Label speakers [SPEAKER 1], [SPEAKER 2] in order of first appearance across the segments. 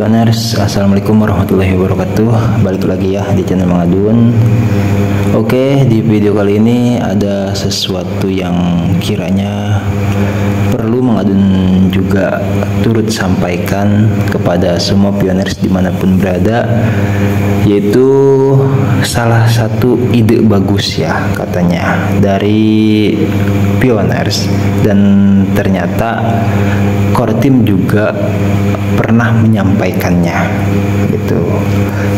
[SPEAKER 1] Pioners, assalamualaikum warahmatullahi wabarakatuh. Balik lagi ya di channel Mang Adun. Oke, di video kali ini ada sesuatu yang kiranya perlu Mang Adun juga turut sampaikan kepada semua pioners dimanapun berada, yaitu salah satu ide bagus ya katanya dari pioners, dan ternyata core team juga pernah menyampaikannya gitu.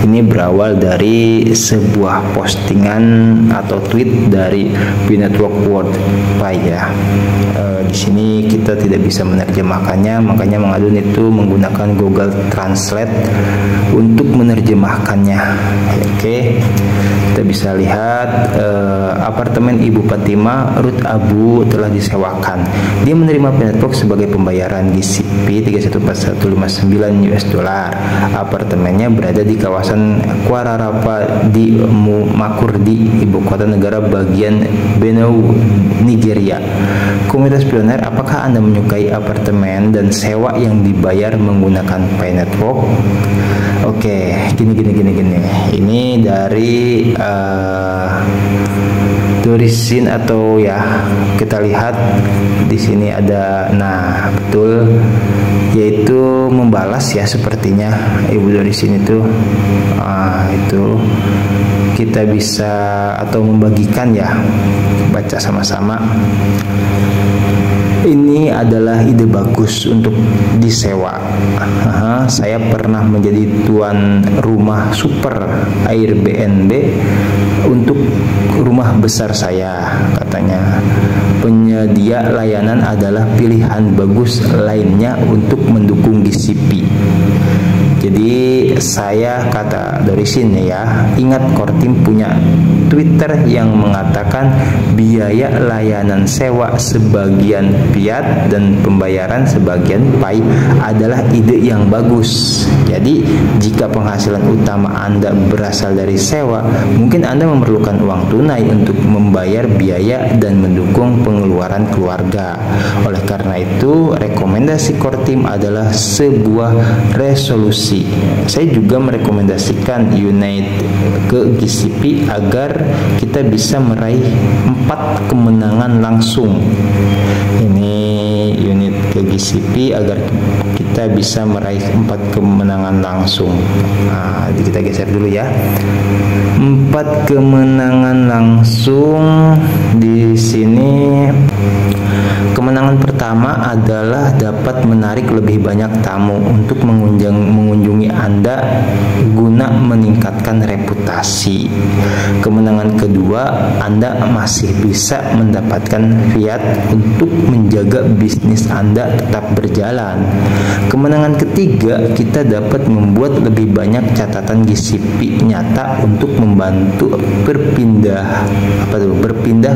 [SPEAKER 1] Ini berawal dari sebuah postingan atau tweet dari P-Network World Pi ya. Di sini kita tidak bisa menerjemahkannya, makanya Mang Adun itu menggunakan Google Translate untuk menerjemahkannya. Oke, kita bisa lihat apartemen Ibu Fatima Ruth Abu telah disewakan. Dia menerima P-Network sebagai pembayaran GCP 314159 US dollar. Apartemennya berada di kawasan Kwararapa di Makurdi, ibu kota negara bagian Benue, Nigeria. Komunitas pioner, apakah Anda menyukai apartemen dan sewa yang dibayar menggunakan P-Network? Oke, gini. Ini dari Dorisin atau ya, kita lihat di sini ada, nah betul, yaitu membalas ya sepertinya Ibu Dorisin itu. Itu kita bisa atau membagikan ya, baca sama-sama. Ini adalah ide bagus untuk disewa. Saya pernah menjadi tuan rumah super Airbnb untuk rumah besar saya, katanya. Penyedia layanan adalah pilihan bagus lainnya untuk mendukung GCP. Jadi saya, kata Dorisin ya, ingat core team punya Twitter yang mengatakan biaya layanan sewa sebagian fiat dan pembayaran sebagian Pi adalah ide yang bagus. Jadi jika penghasilan utama Anda berasal dari sewa, mungkin Anda memerlukan uang tunai untuk membayar biaya dan mendukung pengeluaran keluarga. Oleh karena itu, rekomendasi core team adalah sebuah resolusi. Saya juga merekomendasikan Unite ke GCP agar kita bisa meraih 4 kemenangan langsung. Ini unit ke GCP agar kita bisa meraih 4 kemenangan langsung. Nah, kita geser dulu ya. 4 kemenangan langsung di sini. Kemenangan pertama adalah dapat menarik lebih banyak tamu untuk mengunjungi Anda guna meningkatkan reputasi. Kemenangan kedua, Anda masih bisa mendapatkan fiat untuk menjaga bisnis Anda tetap berjalan. Kemenangan ketiga, kita dapat membuat lebih banyak catatan GCP nyata untuk membantu berpindah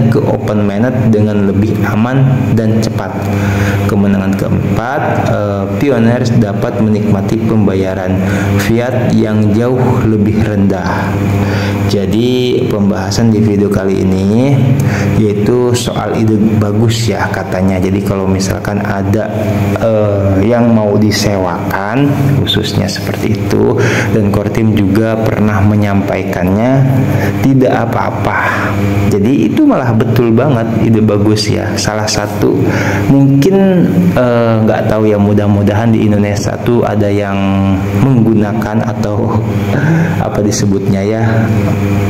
[SPEAKER 1] ke open mainnet dengan lebih aman dan cepat. Kemenangan keempat, pioners dapat menikmati pembayaran fiat yang jauh lebih rendah. Jadi pembahasan di video kali ini yaitu soal ide bagus ya katanya. Jadi kalau misalkan ada yang mau disewakan khususnya seperti itu, dan core team juga pernah menyampaikannya, tidak apa-apa. Jadi itu malah betul banget, ide bagus ya. Salah satu mungkin nggak tahu ya, mudah-mudahan di Indonesia tuh ada yang menggunakan atau apa disebutnya ya,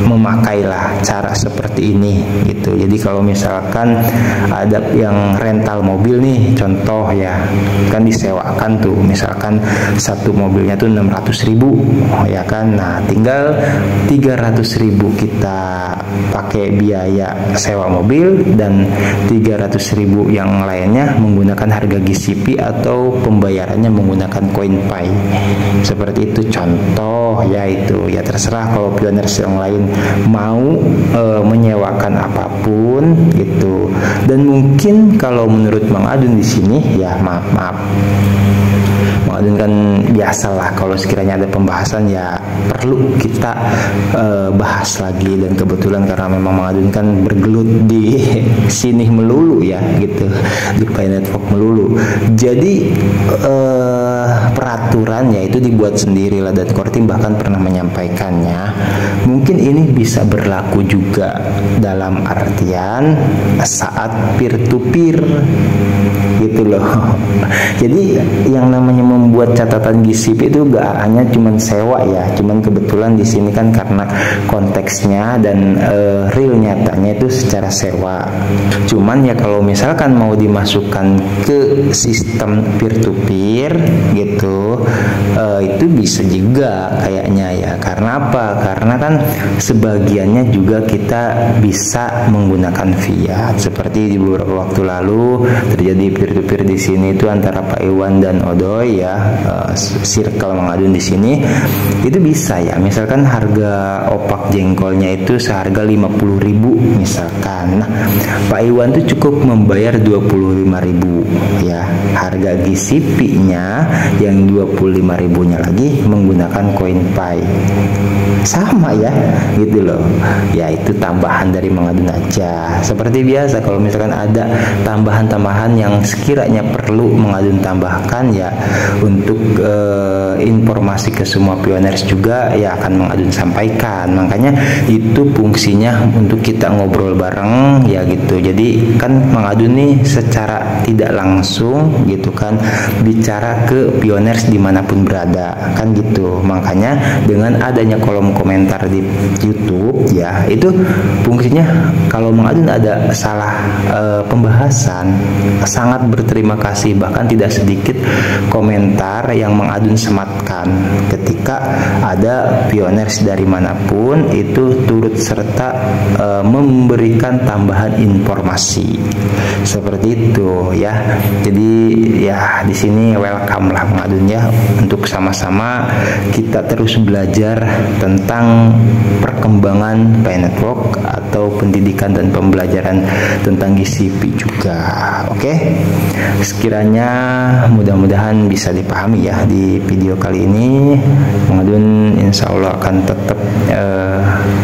[SPEAKER 1] memakailah cara seperti ini gitu. Jadi kalau misalkan ada yang rental mobil nih, contoh ya, kan disewakan tuh, misalkan satu mobilnya tuh 600.000 ya kan. Nah tinggal 300.000 kita pakai biaya sewa mobil, dan 300.000 yang lainnya menggunakan harga GCP atau pembayarannya menggunakan koin Pi. Seperti itu contoh ya. Itu ya terserah kalau pioners yang lain mau menyewakan apapun gitu. Dan mungkin kalau menurut Mang Adun di sini ya, maaf Mang Adun kan biasalah kalau sekiranya ada pembahasan ya perlu kita bahas lagi. Dan kebetulan karena memang Mang Adun kan bergelut di sini melulu ya gitu, di P-Network melulu. Jadi perhatian peraturan yaitu dibuat sendiri lah, dan Kortim bahkan pernah menyampaikannya. Mungkin ini bisa berlaku juga dalam artian saat peer to peer gitu loh. Jadi yang namanya membuat catatan GCP itu gak hanya cuman sewa ya, cuman kebetulan di sini kan karena konteksnya dan real nyatanya itu secara sewa. Cuman ya kalau misalkan mau dimasukkan ke sistem peer to peer gitu, itu bisa juga kayaknya ya. Karena apa? Karena kan sebagiannya juga kita bisa menggunakan fiat. Seperti di beberapa waktu lalu terjadi peer to peer di sini itu antara Pak Iwan dan Odoy ya, circle mengadun di sini itu bisa ya. Misalkan harga opak jengkolnya itu seharga 50.000 misalkan. Nah, Pak Iwan tuh cukup membayar 25.000 ya. Harga GCP-nya yang 25.000-nya lagi menggunakan CoinPay. Sama ya, gitu loh. Ya itu tambahan dari mengadun aja. Seperti biasa kalau misalkan ada tambahan-tambahan yang sekiranya perlu mengadun tambahkan ya, untuk informasi ke semua pioners juga ya akan mengadun sampaikan. Makanya itu fungsinya untuk kita ngobrol bareng ya gitu. Jadi kan mengadun nih secara tidak langsung gitu kan, bicara ke pioners dimanapun berada kan gitu. Makanya dengan adanya kolom komentar di YouTube ya, itu fungsinya kalau mengadun ada salah pembahasan, sangat berterima kasih, bahkan tidak sedikit komentar yang mengadun sematkan ketika ada pioners dari manapun itu turut serta memberikan tambahan informasi seperti itu ya. Jadi ya di sini welcome lah mengadun ya, untuk sama-sama kita terus belajar tentang perkembangan Pi Network atau pendidikan dan pembelajaran tentang GCP juga. Oke, sekiranya mudah-mudahan bisa dipahami ya di video kali ini. Mengadun insya Allah akan tetap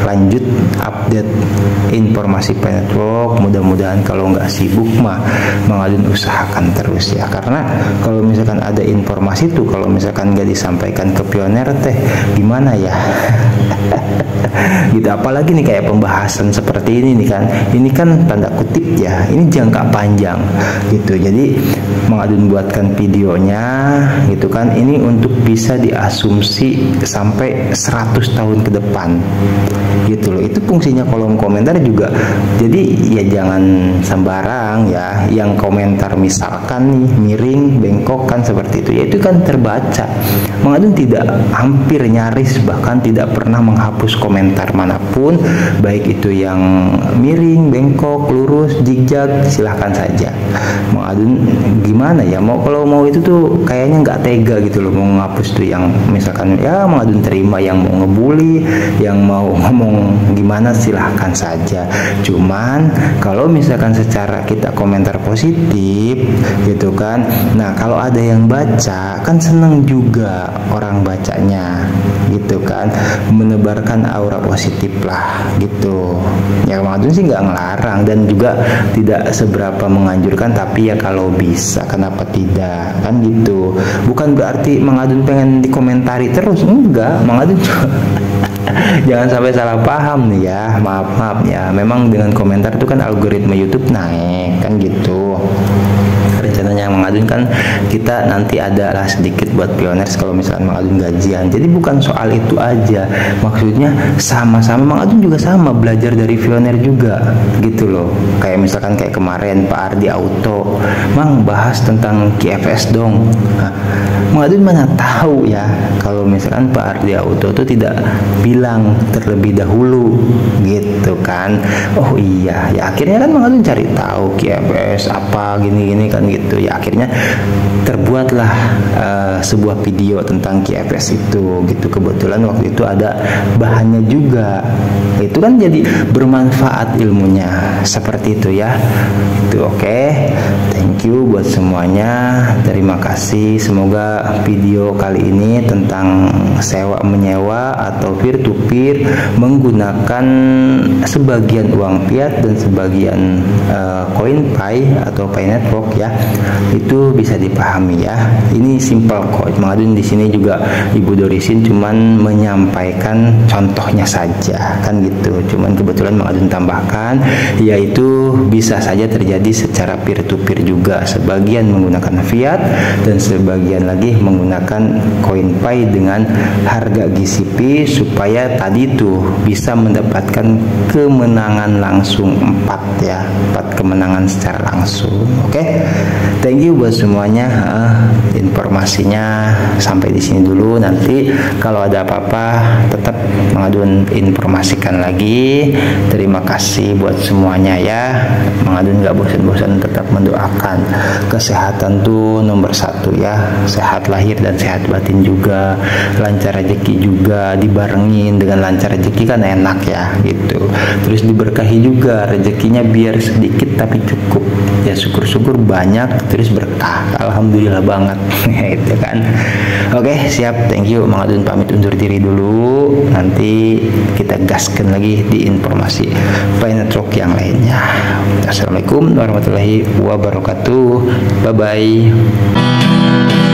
[SPEAKER 1] lanjut update informasi Pi Network. Mudah-mudahan kalau nggak sibuk mah Mengadun usahakan terus ya, karena kalau misalkan ada informasi tuh kalau misalkan nggak disampaikan ke pioner teh gimana ya. Gitu, apalagi nih kayak pembahasan seperti ini nih kan, ini kan tanda kutip ya, ini jangka panjang gitu. Jadi Mengadun buatkan videonya gitu kan, ini untuk bisa diasumsi sampai 100 tahun ke depan gitu loh. Itu fungsinya kolom komentar juga. Jadi ya jangan sembarang ya yang komentar misalkan nih miring, bengkok kan seperti itu ya, itu kan terbaca. Mengadun tidak, hampir nyaris bahkan tidak pernah menghapus komentar manapun, baik itu yang miring, bengkok, lurus, zigzag, silahkan saja. Mengadun gimana ya, kalau mau itu tuh kayaknya nggak tega gitu loh mau ngapus tuh yang misalkan ya. Mengadun terima yang mau ngebully, yang mau ngomong gimana silahkan saja. Cuman kalau misalkan secara kita komentar positif gitu kan, nah kalau ada yang baca kan seneng juga orang bacanya gitu kan, menebarkan aura positif lah gitu ya. Mengadun sih nggak ngelarang dan juga tidak seberapa menganjurkan, tapi ya kalau bisa kenapa tidak kan gitu. Bukan berarti Mengadun pengen dikomentari terus, enggak. Mengadun jangan sampai salah paham nih ya, maaf ya, memang dengan komentar itu kan algoritma YouTube naik kan gitu. Rencananya Mengadun kan kita nanti ada lah sedikit buat pioners kalau misalkan Mengadun gajian. Jadi bukan soal itu aja, maksudnya sama-sama Mengadun juga sama belajar dari pioner juga gitu loh. Kayak misalkan kayak kemarin Pak Ardi Auto, Mang bahas tentang QFS dong. Nah, Mengadun mana tahu ya kalau misalkan Pak Ardi Auto itu tidak bilang terlebih dahulu gitu kan. Oh iya ya, akhirnya kan Mengadun cari tahu QFS apa gini-gini kan gitu ya. Akhirnya terbuatlah sebuah video tentang QFS itu gitu. Kebetulan waktu itu ada bahannya juga, itu kan jadi bermanfaat ilmunya seperti itu ya. Itu oke. thank you buat semuanya. Terima kasih. Semoga video kali ini tentang sewa menyewa atau peer to peer menggunakan sebagian uang fiat dan sebagian CoinPay atau Pay Network ya, itu bisa dipahami ya. Ini simple kok. Mang Adun di sini juga Ibu Dorisin cuman menyampaikan contohnya saja kan gitu. Cuman kebetulan Mang Adun tambahkan yaitu bisa saja terjadi secara peer to peer juga, sebagian menggunakan fiat dan sebagian lagi menggunakan CoinPay dengan harga GCP supaya tadi tuh bisa mendapatkan kemenangan langsung 4 ya, 4 kemenangan secara langsung. Oke. Thank you buat semuanya. Informasinya sampai di sini dulu. Nanti kalau ada apa-apa tetap Mang Adun informasikan lagi. Terima kasih buat semuanya ya. Mang Adun nggak bosan-bosan tetap mendoakan kesehatan tuh nomor 1 ya, sehat lahir dan sehat batin juga, lancar rezeki juga, dibarengin dengan lancar rezeki kan enak ya gitu. Terus diberkahi juga rezekinya, biar sedikit tapi cukup ya, syukur-syukur banyak terus berkah, alhamdulillah banget itu kan. Oke, siap, thank you. Mang Adun pamit undur diri dulu, nanti kita gaskan lagi di informasi Pay Network yang lainnya. Assalamualaikum warahmatullahi wabarakatuh. Bye bye.